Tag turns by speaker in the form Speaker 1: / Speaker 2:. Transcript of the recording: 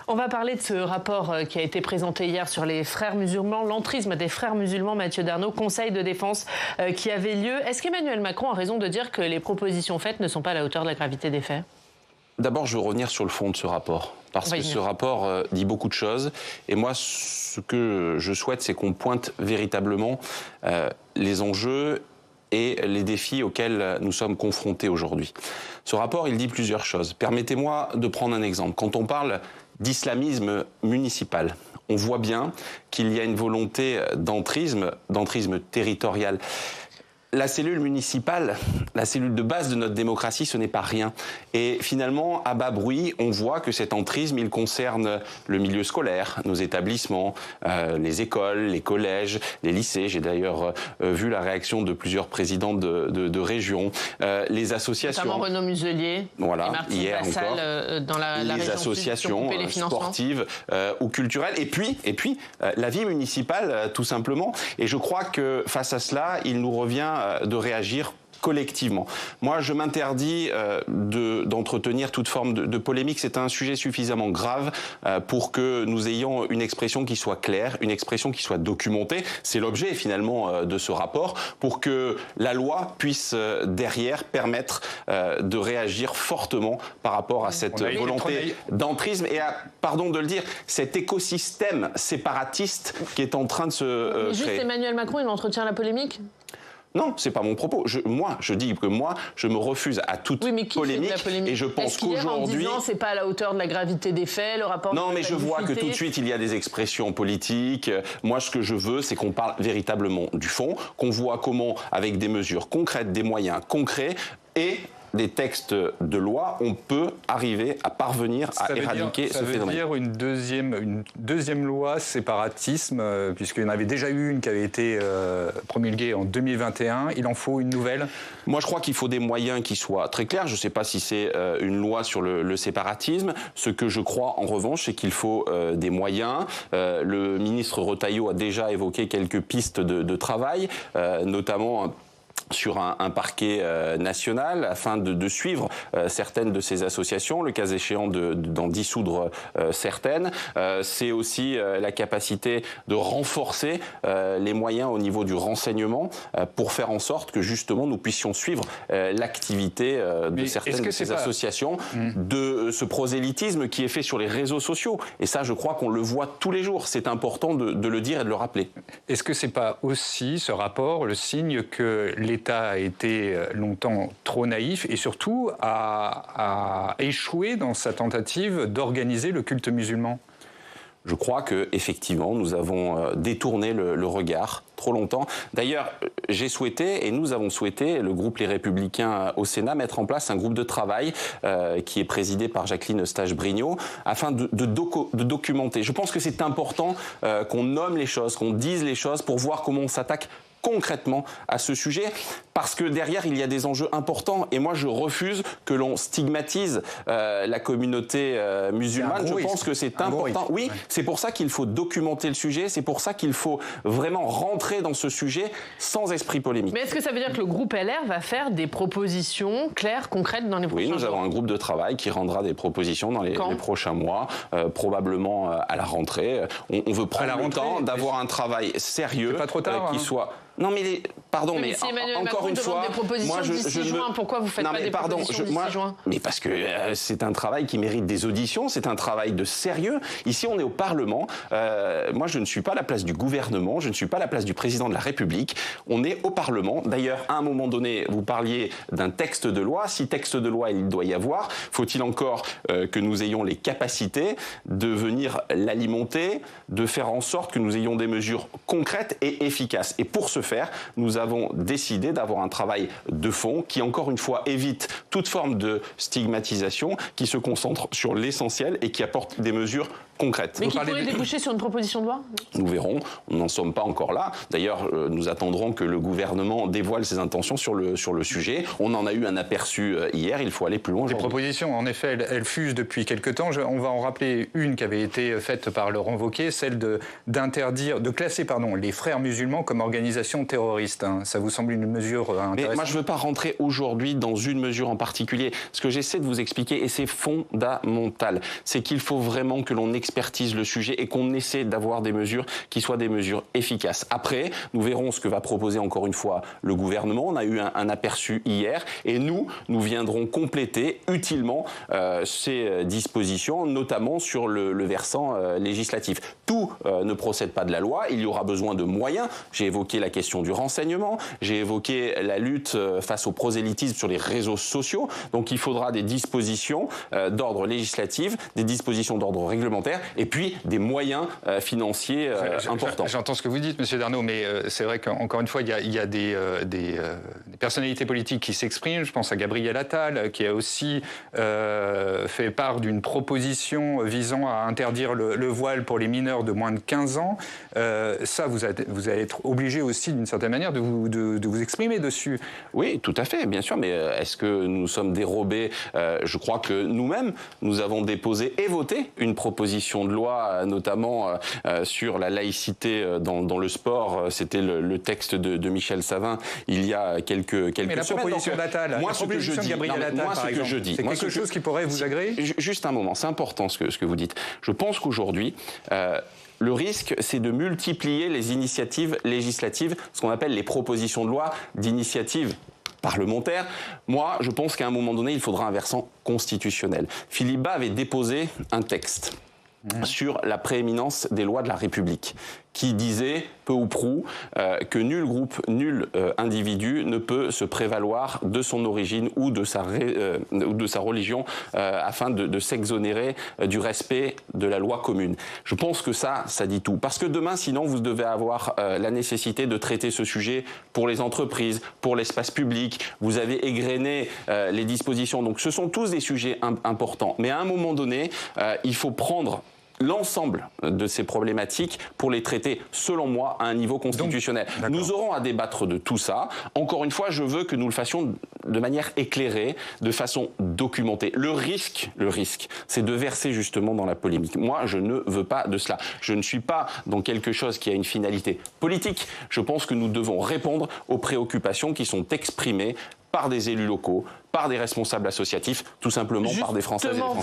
Speaker 1: On va parler de ce rapport qui a été présenté hier sur les frères musulmans, l'entrisme des frères musulmans. Mathieu Darnaud, conseil de défense qui avait lieu. Est-ce qu'Emmanuel Macron a raison de dire que les propositions faites ne sont pas à la hauteur de la gravité des faits?
Speaker 2: D'abord, je veux revenir sur le fond de ce rapport, parce que ce rapport dit beaucoup de choses. Et moi, ce que je souhaite, c'est qu'on pointe véritablement les enjeux et les défis auxquels nous sommes confrontés aujourd'hui. Ce rapport, il dit plusieurs choses. Permettez-moi de prendre un exemple. Quand on parle d'islamisme municipal, on voit bien qu'il y a une volonté d'entrisme territorial. La cellule municipale, la cellule de base de notre démocratie, ce n'est pas rien. Et finalement, à bas bruit, on voit que cet entrisme, il concerne le milieu scolaire, nos établissements, les écoles, les collèges, les lycées. J'ai d'ailleurs vu la réaction de plusieurs présidents de régions, les associations.
Speaker 1: Notamment Renaud Muselier,
Speaker 2: voilà,
Speaker 1: et Martine
Speaker 2: hier
Speaker 1: Vassal,
Speaker 2: encore,
Speaker 1: dans la
Speaker 2: les
Speaker 1: région
Speaker 2: associations
Speaker 1: sud, les
Speaker 2: sportives ou culturelles. Et puis la vie municipale, tout simplement. Et je crois que face à cela, il nous revient de réagir collectivement. Moi, je m'interdis d'entretenir toute forme de polémique. C'est un sujet suffisamment grave pour que nous ayons une expression qui soit claire, une expression qui soit documentée. C'est l'objet finalement de ce rapport, pour que la loi puisse derrière permettre de réagir fortement par rapport à cette volonté d'entrisme et à, pardon de le dire, cet écosystème séparatiste qui est en train de se
Speaker 1: juste
Speaker 2: créer.
Speaker 1: Emmanuel Macron, il entretient la polémique?
Speaker 2: Non, c'est pas mon propos. Je dis que je me refuse à toute polémique, et je pense qu'aujourd'hui,
Speaker 1: c'est pas à la hauteur de la gravité des faits, le rapport.
Speaker 2: Non, mais je vois que tout de suite il y a des expressions politiques. Moi, ce que je veux, c'est qu'on parle véritablement du fond, qu'on voit comment, avec des mesures concrètes, des moyens concrets et des textes de loi, on peut arriver à parvenir à éradiquer ce phénomène.
Speaker 3: Ça veut dire une deuxième loi séparatisme, puisqu'il y en avait déjà eu une qui avait été promulguée en 2021. Il en faut une nouvelle?
Speaker 2: Moi, je crois qu'il faut des moyens qui soient très clairs. Je ne sais pas si c'est une loi sur le séparatisme. Ce que je crois, en revanche, c'est qu'il faut des moyens. Le ministre Retailleau a déjà évoqué quelques pistes de travail, notamment sur un parquet national, afin de suivre certaines de ces associations, le cas échéant d'en dissoudre certaines. C'est aussi la capacité de renforcer les moyens au niveau du renseignement pour faire en sorte que justement nous puissions suivre l'activité de certaines de ces associations, de ce prosélytisme qui est fait sur les réseaux sociaux. Et ça, je crois qu'on le voit tous les jours. C'est important de le dire et de le rappeler.
Speaker 3: Est-ce que c'est pas aussi, ce rapport, le signe que l'État a été longtemps trop naïf et surtout a échoué dans sa tentative d'organiser le culte musulman?
Speaker 2: Je crois qu'effectivement, nous avons détourné le regard trop longtemps. D'ailleurs, j'ai souhaité, et nous avons souhaité, le groupe Les Républicains au Sénat, mettre en place un groupe de travail qui est présidé par Jacqueline Eustache-Brinio, afin de documenter. Je pense que c'est important qu'on nomme les choses, qu'on dise les choses pour voir comment on s'attaque concrètement à ce sujet, parce que derrière il y a des enjeux importants, et moi je refuse que l'on stigmatise la communauté musulmane. Je pense que c'est important. Oui, c'est pour ça qu'il faut documenter le sujet, c'est pour ça qu'il faut vraiment rentrer dans ce sujet sans esprit polémique.
Speaker 1: Mais est-ce que ça veut dire que le groupe LR va faire des propositions claires, concrètes dans les prochains mois?
Speaker 2: Oui, nous avons un groupe de travail qui rendra des propositions dans les prochains mois, probablement à la rentrée. On veut prendre le temps d'avoir un travail sérieux,
Speaker 3: pas trop tard,
Speaker 2: qui soit... Non mais pardon, mais
Speaker 1: si Emmanuel
Speaker 2: encore
Speaker 1: Macron
Speaker 2: une fois,
Speaker 1: des propositions
Speaker 2: moi
Speaker 1: d'ici juin, pourquoi vous faites pas des propositions d'ici juin?
Speaker 2: Mais parce que c'est un travail qui mérite des auditions, c'est un travail de sérieux. Ici, on est au Parlement. Moi, je ne suis pas à la place du gouvernement, je ne suis pas à la place du président de la République. On est au Parlement. D'ailleurs, à un moment donné, vous parliez d'un texte de loi. Si texte de loi il doit y avoir, faut-il encore que nous ayons les capacités de venir l'alimenter, de faire en sorte que nous ayons des mesures concrètes et efficaces. Et pour ce faire, nous avons décidé d'avoir un travail de fond qui, encore une fois, évite toute forme de stigmatisation, qui se concentre sur l'essentiel et qui apporte des mesures concrètes.
Speaker 1: Mais qui pourrait déboucher sur une proposition de loi?
Speaker 2: Nous verrons, nous n'en sommes pas encore là. D'ailleurs, nous attendrons que le gouvernement dévoile ses intentions sur le sujet. On en a eu un aperçu hier, il faut aller plus loin.
Speaker 3: Les propositions, en effet, elles fusent depuis quelque temps. On va en rappeler une qui avait été faite par Laurent Wauquiez, celle de classer les frères musulmans comme organisation terroriste. Ça vous semble une mesure intéressante?
Speaker 2: Mais moi, je ne veux pas rentrer aujourd'hui dans une mesure en particulier. Ce que j'essaie de vous expliquer, et c'est fondamental, c'est qu'il faut vraiment que l'on expertise le sujet et qu'on essaie d'avoir des mesures qui soient des mesures efficaces. Après, nous verrons ce que va proposer encore une fois le gouvernement. On a eu un aperçu hier et nous viendrons compléter utilement ces dispositions, notamment sur le versant législatif. Tout ne procède pas de la loi, il y aura besoin de moyens. J'ai évoqué la question du renseignement, j'ai évoqué la lutte face au prosélytisme sur les réseaux sociaux. Donc il faudra des dispositions d'ordre législatif, des dispositions d'ordre réglementaire et puis des moyens financiers importants.
Speaker 3: J'entends ce que vous dites, Monsieur Darnaud, mais c'est vrai qu'encore une fois, il y a des personnalités politiques qui s'expriment. Je pense à Gabriel Attal, qui a aussi fait part d'une proposition visant à interdire le voile pour les mineurs de moins de 15 ans. Ça, vous allez être obligé aussi, d'une certaine manière, de vous exprimer dessus.
Speaker 2: Oui, tout à fait, bien sûr, mais est-ce que nous sommes dérobés? Je crois que nous-mêmes, nous avons déposé et voté une proposition de loi, notamment sur la laïcité dans le sport. C'était le texte de Michel Savin il y a quelques semaines.
Speaker 3: Mais la proposition d'Attal,
Speaker 2: moi, ce que je dis,
Speaker 3: c'est quelque chose qui pourrait vous agréer?
Speaker 2: Juste un moment, c'est important ce que vous dites. Je pense qu'aujourd'hui, le risque, c'est de multiplier les initiatives législatives, ce qu'on appelle les propositions de loi d'initiative parlementaire. Moi, je pense qu'à un moment donné, il faudra un versant constitutionnel. Philippe Bas avait déposé un texte sur la prééminence des lois de la République, qui disait, peu ou prou, que nul groupe, nul individu ne peut se prévaloir de son origine ou de sa religion afin de s'exonérer du respect de la loi commune. Je pense que ça dit tout. Parce que demain, sinon, vous devez avoir la nécessité de traiter ce sujet pour les entreprises, pour l'espace public. Vous avez égrené les dispositions. Donc ce sont tous des sujets importants. Mais à un moment donné, il faut prendre l'ensemble de ces problématiques pour les traiter, selon moi, à un niveau constitutionnel. Donc, nous aurons à débattre de tout ça. Encore une fois, je veux que nous le fassions de manière éclairée, de façon documentée. Le risque, c'est de verser justement dans la polémique. Moi, je ne veux pas de cela. Je ne suis pas dans quelque chose qui a une finalité politique. Je pense que nous devons répondre aux préoccupations qui sont exprimées par des élus locaux, par des responsables associatifs, tout simplement par des Françaises et des Français.